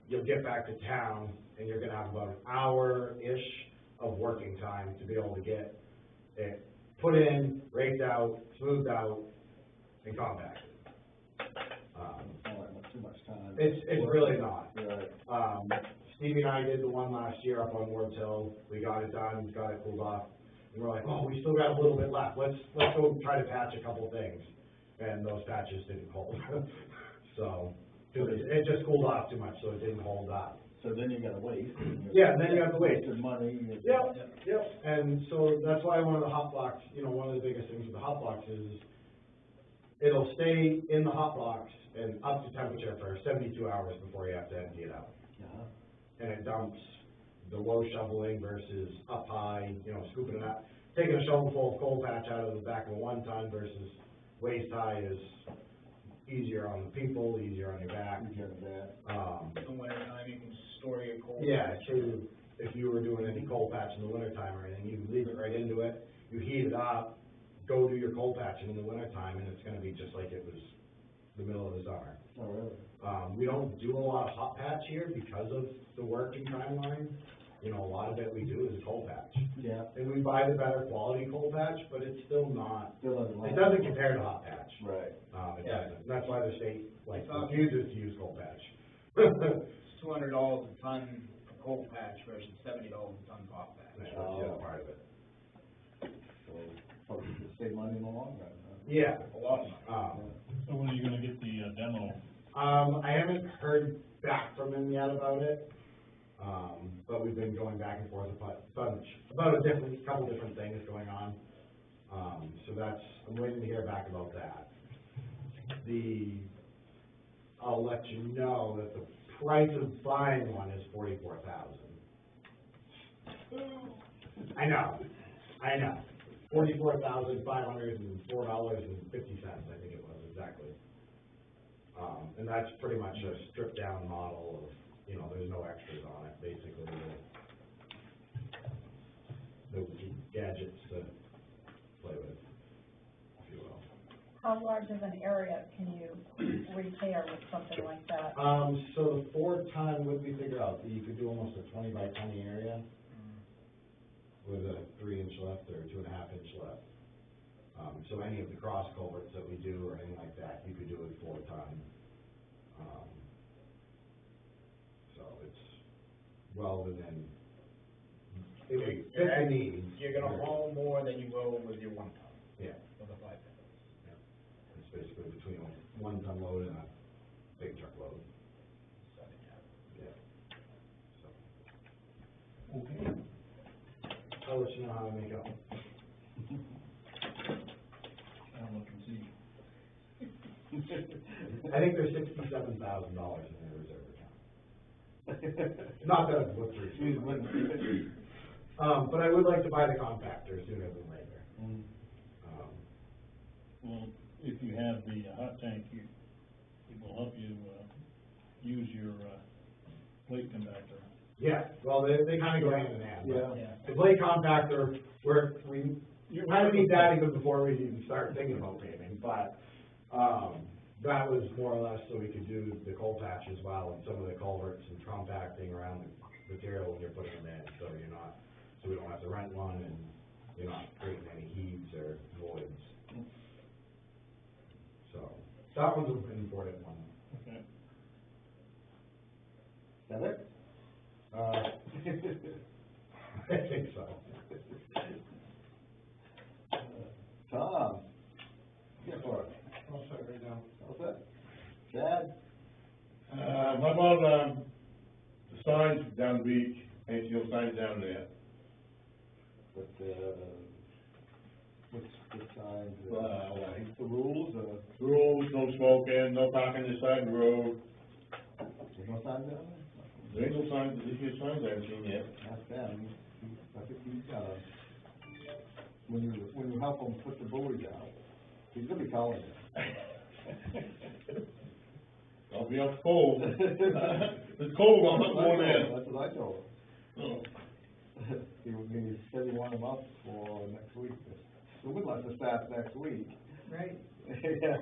You'll get back to town, and you're gonna have about an hour-ish of working time to be able to get it put in, raked out, smoothed out, and compacted. Not too much time. It's really not. Right. Stevie and I did the one last year up on Ward's Hill. We got it done, got it cooled off. And we're like, oh, we still got a little bit left. Let's go try to patch a couple things. And those patches didn't hold. So, cause it just cooled off too much, so it didn't hold up. So then you gotta wait. Yeah, and then you have to wait. Wasted money. Yep. And so that's why one of the hot blocks, one of the biggest things with the hot box is it'll stay in the hot box and up to temperature for 72 hours before you have to empty it out. Uh-huh. And it dumps the low shoveling versus up high, scooping it up. Taking a shovelful of coal patch out of the back of a 1 ton versus waist high is easier on the people, easier on your back. You get that. In the winter time, you can store your coal. Yeah, true. If you were doing any coal patch in the winter time or anything, you leave it right into it, you heat it up, go do your coal patching in the winter time, and it's gonna be just like it was the middle of the summer. Oh, really? We don't do a lot of hot patch here because of the working timeline. A lot of it we do is coal patch. Yeah. And we buy the better quality coal patch, but it's still not, Still doesn't. it doesn't compare to hot patch. Right. It Yeah. doesn't. That's why the state, refuses to use coal patch. It's $200 a ton for coal patch versus $70 a ton for hot patch. That's the other part of it. So, probably could save money in the long run, huh? Yeah. A lot of money. So when are you gonna get the, demo? I haven't heard back from him yet about it, but we've been going back and forth about a couple different things going on. So I'm waiting to hear back about that. I'll let you know that the price of buying one is $44,000. I know. $44,504.50, I think it was exactly. And that's pretty much a stripped down model of, there's no extras on it, basically, the gadgets to play with, if you will. How large of an area can you repair with something like that? So the 4-ton, what did we figure out? You could do almost a 20 by 20 area with a 3-inch left or 2.5-inch left. So any of the cross culverts that we do or anything like that, you could do with 4-ton. So it's well within, it fits the needs. You're gonna haul more than you will with your 1 ton, Yeah, with a 5 ton. it's basically between a 1-ton load and a big truck load. Yeah. So. Okay. I'll let you know how I make out. I'm looking I think there's $67,000 in their reserve account. Not that I've looked through. Geez, wouldn't- But I would like to buy the compactor sooner than later. Mm. Well, if you have the hot tank, it will help you, use your, plate compactor. Yeah, well, they kind of go hand in hand. but Yeah. The blade compactor, you kind of need that even before we even start thinking about paving, but, that was more or less so we could do the coal patch as well, and some of the culverts and compacting around the material when you're putting them in, so we don't have to rent one, and you're not creating any heaves or voids. So, that one's an important one. Okay. Is that it? I think so. Tom? Yeah, for it. I'll set right now. What's that? Chad? How about, the signs down the beach, paint your signs down there? But, which signs? Like, The rules, rules, no smoking, no parking this side of the road. there's no signs down There ain't no signs, this year's signs I haven't seen yet. there? Ask them. I think he's, when you help him put the buoys out, he's gonna be calling you. I'll be up cold. It's cold, I'm not going in. That's what I told him. Oh. He said he wanted them up for next week. So we'd like to start next week. Right. Yeah.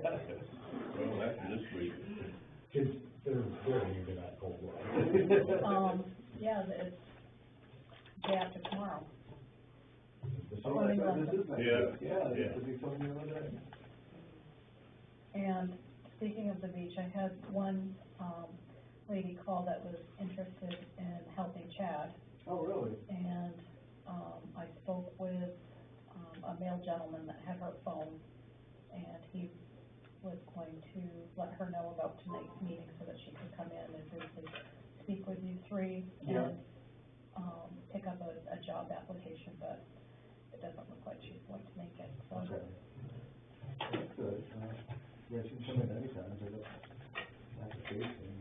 Well, after this week. Kids, they're very into that cold water. Yeah, it's day after tomorrow. Oh, that's right, this is next Yeah. week. Yeah, Yeah. that's what he told me the other day. And speaking of the beach, I had one, lady call that was interested in helping Chad. Oh, really? And, I spoke with, a male gentleman that had her phone, and he was going to let her know about tonight's meeting so that she could come in and briefly speak with you three Yeah. and, pick up a job application, but it doesn't look like she's going to make it, so. Okay. That's good. Yeah, she can come in anytime, take up application.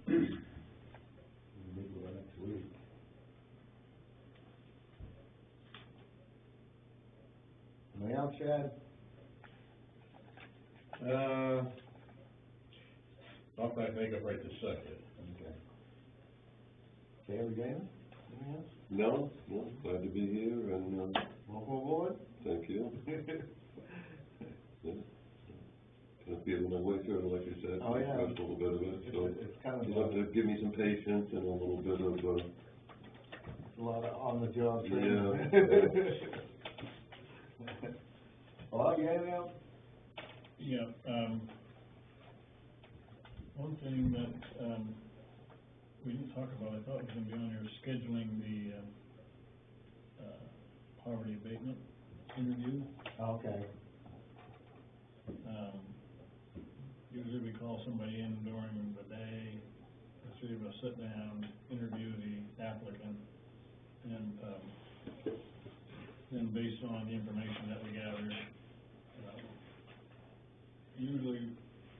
We can meet with her next week. Anything else, Chad? Not that I think of right this second. Okay. Kaylee Gainer, anything else? No, glad to be here, and, Welcome aboard. thank you. Yeah. Kind of feeling my way through it, like you said. Oh, yeah. Just a little bit of it, so. It's kind of You'll have to give me some patience and a little bit of, a lot of on-the-job Yeah. training. Well, you anything else? Yeah, one thing that, we didn't talk about, I thought was gonna be on here, scheduling the, poverty abatement interview. Okay. Usually we call somebody in during the day, the three of us sit down, interview the applicant, and, then based on the information that we gather, usually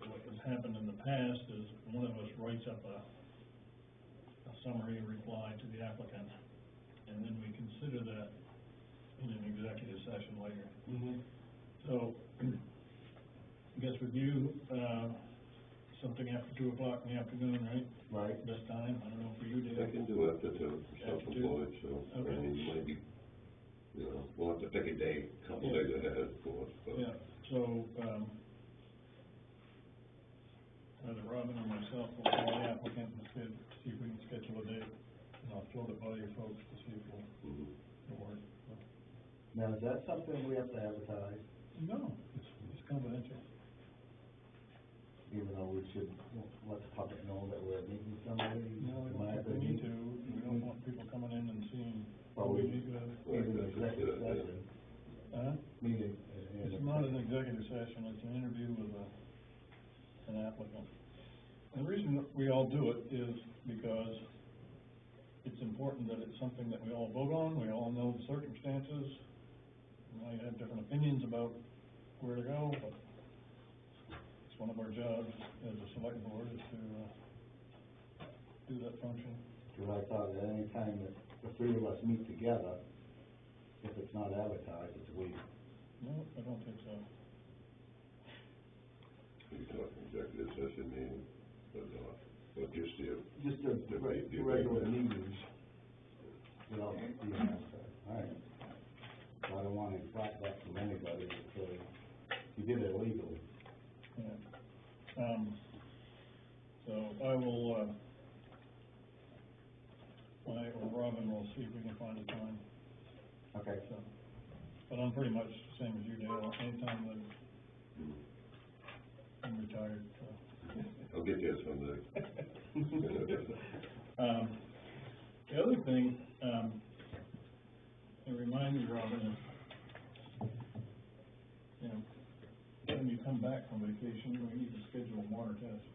what has happened in the past is one of us writes up a summary reply to the applicant, and then we consider that in an executive session later. Mm-hmm. So, I guess with you, something after 2 o'clock in the afternoon, right? Right. This time, I don't know for you, I Dave. can do after two, After two? self-employed, so, I Okay. mean, maybe, we'll have to pick a day, a couple days ahead, of course, but. Yeah, so, either Robin or myself will call the applicant and see if we can schedule a date, and I'll float it by you folks to see if Mhm. it'll work. Now, is that something we have to advertise, No, it's confidential. even though we should let the public know that we're meeting somebody? No, we Might have don't think we need to, we don't want people coming in and seeing, Well, we we- need to, Meet in an executive session, meeting. it's not an executive session, it's an interview with an applicant. And the reason that we all do it is because it's important that it's something that we all vote on, we all know the circumstances. We might have different opinions about where to go, but one of our jobs as a select board is to, do that function. Cause I thought that any time that the three of us meet together, if it's not advertised, it's a week. No, I don't think so. You talk executive session meeting, but just the. Just the regular meetings, without being advertised, alright. So I don't wanna infract that from anybody, so you did it legally. Yeah. So I will, I or Robin will see if we can find a time, Okay. so. But I'm pretty much the same as you, Dale, anytime that I'm retired, so. I'll get you someday. The other thing, it reminded me, Robin, is, you know, when you come back from vacation, we need to schedule a water test.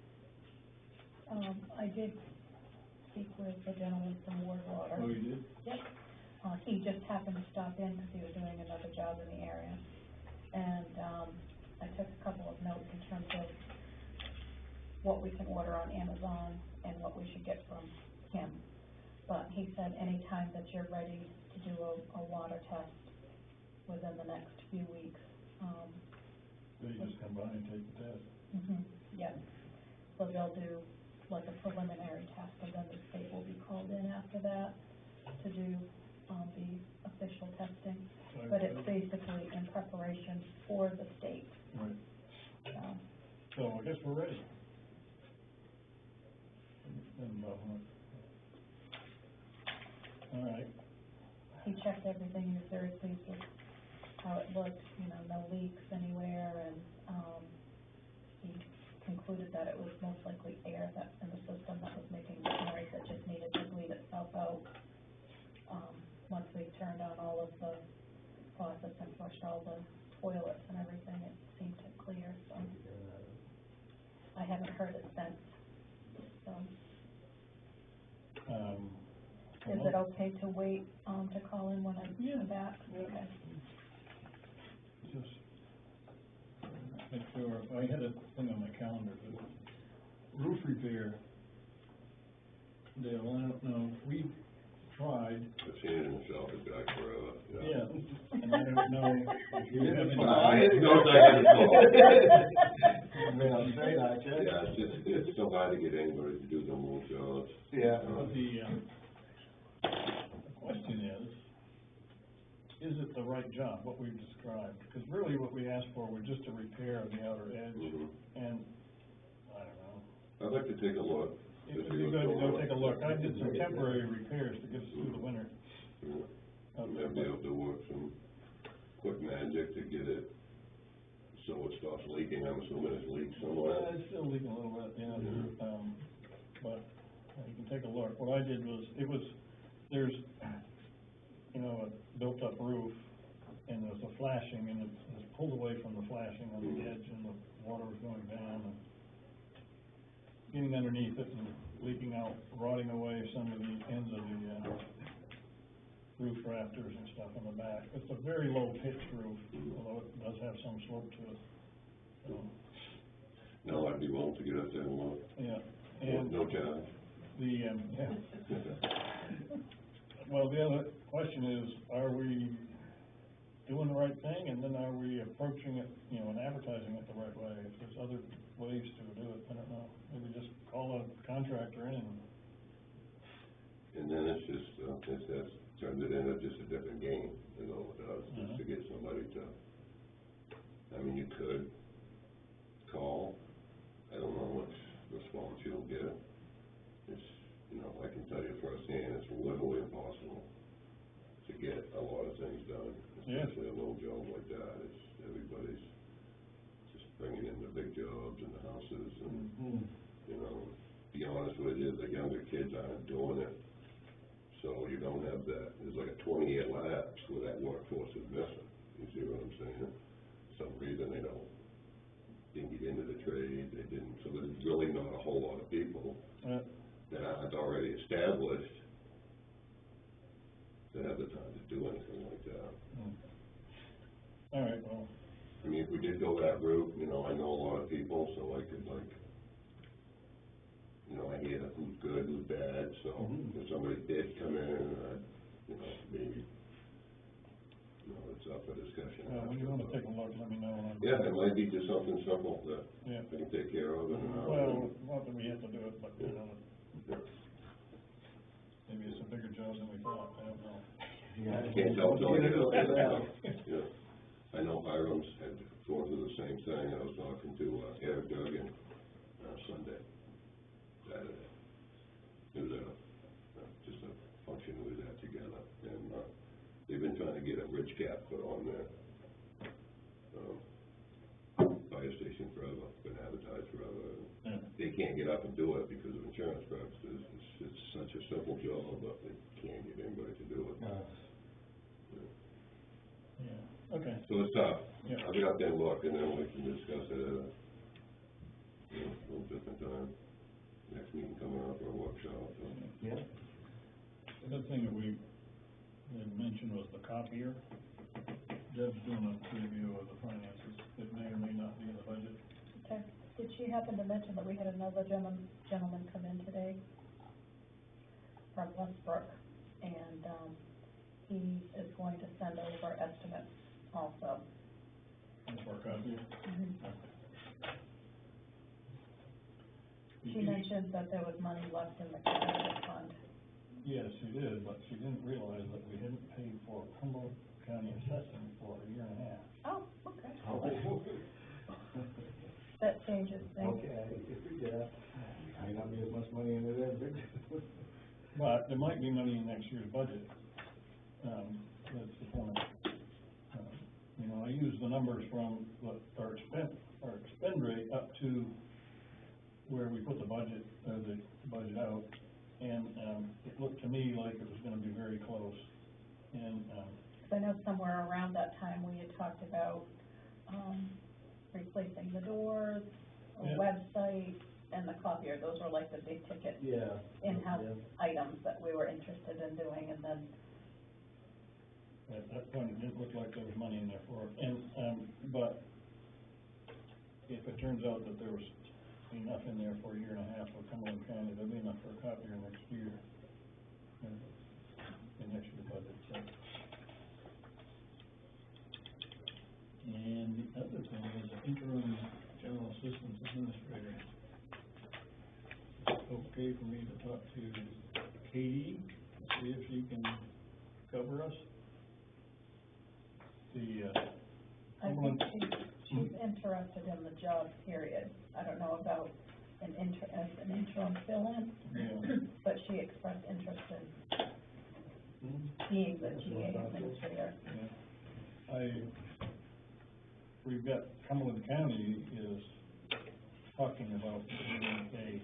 I did speak with the gentleman from Ward Water. Oh, you did? Yep. He just happened to stop in because he was doing another job in the area. And, I took a couple of notes in terms of what we can order on Amazon and what we should get from him. But he said anytime that you're ready to do a water test within the next few weeks, So you just come by and take the test? yeah. So they'll do like a preliminary test, and then the state will be called in after that to do, the official testing. But it's basically in preparation for the state, Right. so. So I guess we're ready. And, all right. He checked everything, he was very pleased with how it looked, you know, no leaks anywhere, and, he concluded that it was most likely air that, in the system that was making the noise that just needed to bleed itself out. Once we turned on all of the faucets and flushed all the toilets and everything, it seemed to clear, so. I haven't heard it since, so. Is it okay to wait, to call in when I come back? Okay. Just make sure, I had a thing on my calendar, but roof repair. Dale, I don't know, we tried. I've seen it in the South back forever, Yeah, and I don't know if you have any. Yeah, it's so hard to get anybody to do the whole jobs. Yeah. The question is it the right job, what we've described? Because really what we asked for was just a repair of the outer edge, and, I don't know. I'd like to take a look. It would be good to go take a look. I did some temporary repairs to get us through the winter. Maybe be able to work some quick magic to get it so it stops leaking. I'm assuming it's leaked somewhere. It's still leaking a little bit, yeah. But you can take a look. What I did was, there's, you know, a built-up roof, and there's a flashing, and it was pulled away from the flashing on the edge, and the water was going down, and getting underneath it and leaking out, rotting away some of the ends of the, roof rafters and stuff on the back. It's a very low pitch roof, although it does have some slope to it, so. No, I'd be willing to get out there and look. Yeah, and No charge. Well, the other question is, are we doing the right thing, and then are we approaching it, you know, and advertising it the right way? If there's other ways to do it, I don't know, maybe just call a contractor in. And then it's just, that's turns it into just a different game, you know, just to get somebody to, I mean, you could call, I don't know how much response you'll get. It's, you know, I can tell you firsthand, it's literally impossible to get a lot of things done, especially a little job like that. It's, everybody's just bringing in the big jobs and the houses and, you know, be honest with you, the younger kids aren't doing it. So you don't have that, there's like a 20-year lapse where that workforce is missing. You see what I'm saying? For some reason they didn't get into the trade, they didn't, so there's really not a whole lot of people that aren't already established that have the time to do anything like that. All right, well. I mean, if we did did go that route, you know, I know a lot of people, so I could like, you know, I hear who's good, who's bad, so if somebody did come in, you know, maybe, you know, it's up for discussion. When you wanna take a look, let me know. Yeah, it might be just something simple that Yeah. I can take care of, and, Well, not that we have to do it, but, you know, yeah. maybe it's a bigger job than we thought, I don't know. I can't tell until I get out there. Yeah, I know Hiram's had gone through the same thing, I was talking to Eric Durgan, Saturday. It was just a function we was at together, and, they've been trying to get a ridge cap put on there. Fire station forever, been advertised forever, Yeah. they can't get up and do it because of insurance purposes, it's such a simple job, but they can't get anybody to do it. Yeah, okay. So it's tough. Yeah. I'll get up there and look, and then we can discuss it at a, you know, a little different time. Next meeting coming up, or a workshop, so. Yeah. The other thing that we had mentioned was the copier. Deb's doing a preview of the finances, it may or may not be in the budget. Okay, did she happen to mention that we had another gentleman come in today from Westbrook, and, he is going to send over estimates also. For a copier? She mentioned that there was money left in the capital fund. Yes, she did, but she didn't realize that we hadn't paid for Cumberland County assessing for a year and a half. Oh, okay. That changes things. Okay, if we did, may not be as much money in it as But there might be money in next year's budget. That's the point. You know, I use the numbers from our expend rate up to where we put the budget out, and, it looked to me like it was gonna be very close. And, I know somewhere around that time, we had talked about, replacing the doors, a Yeah. website, and the copier. Those were like the big ticket in-house items that we were interested in doing, and then at that point, it didn't look like there was money in there for it, and, but if it turns out that there was enough in there for a year and a half for Cumberland County, there'll be enough for a copier next year, in next year's budget, so. And the other thing is the interim general assistance administrator. It's okay for me to talk to Katie, see if she can cover us? I think she's interested in the job, period. I don't know about as an interim fill-in, Yeah. but she expressed interest in being the GA administrator. Yeah. We've got, Cumberland County is talking about doing a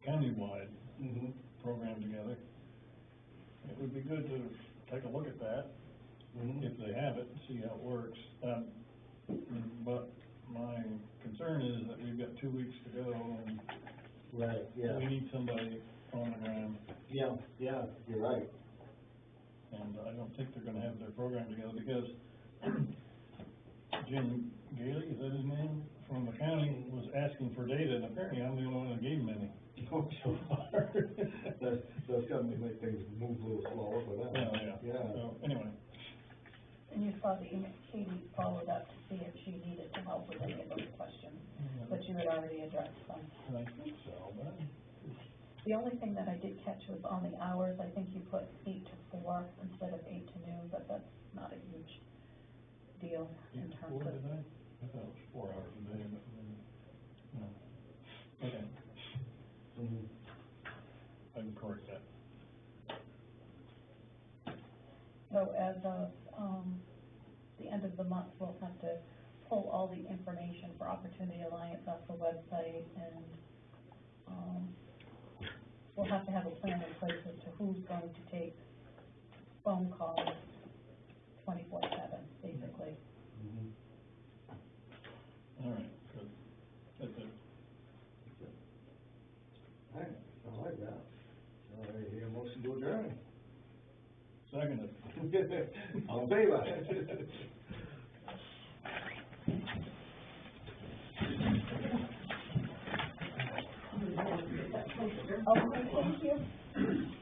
countywide program together. It would be good to take a look at that, if they have it, and see how it works. But my concern is that we've got 2 weeks to go, and we need somebody on the ground. Yeah, you're right. And I don't think they're gonna have their program together, because Jim Gailey, is that his name, from the county, was asking for data, and apparently I'm the only one that gave him any. That's gonna make things move a little slower, but Yeah. So, anyway, And you saw the email, Katie followed up to see if she needed to help with any of those questions, but you had already addressed them. I think so, but, The only thing that I did catch was on the hours. I think you put 8 to 4 instead of 8 to noon, but that's not a huge deal in terms What of. did I thought it was 4 hours a day, but, no. Okay. I can correct that. So as of, the end of the month, we'll have to pull all the information for Opportunity Alliance off the website, and, we'll have to have a plan in place as to who's going to take phone calls 24/7, basically. All right, good. That's it. All right, I like that. All right, here, motion to adjourn. Second. All in favor? Okay, thank you.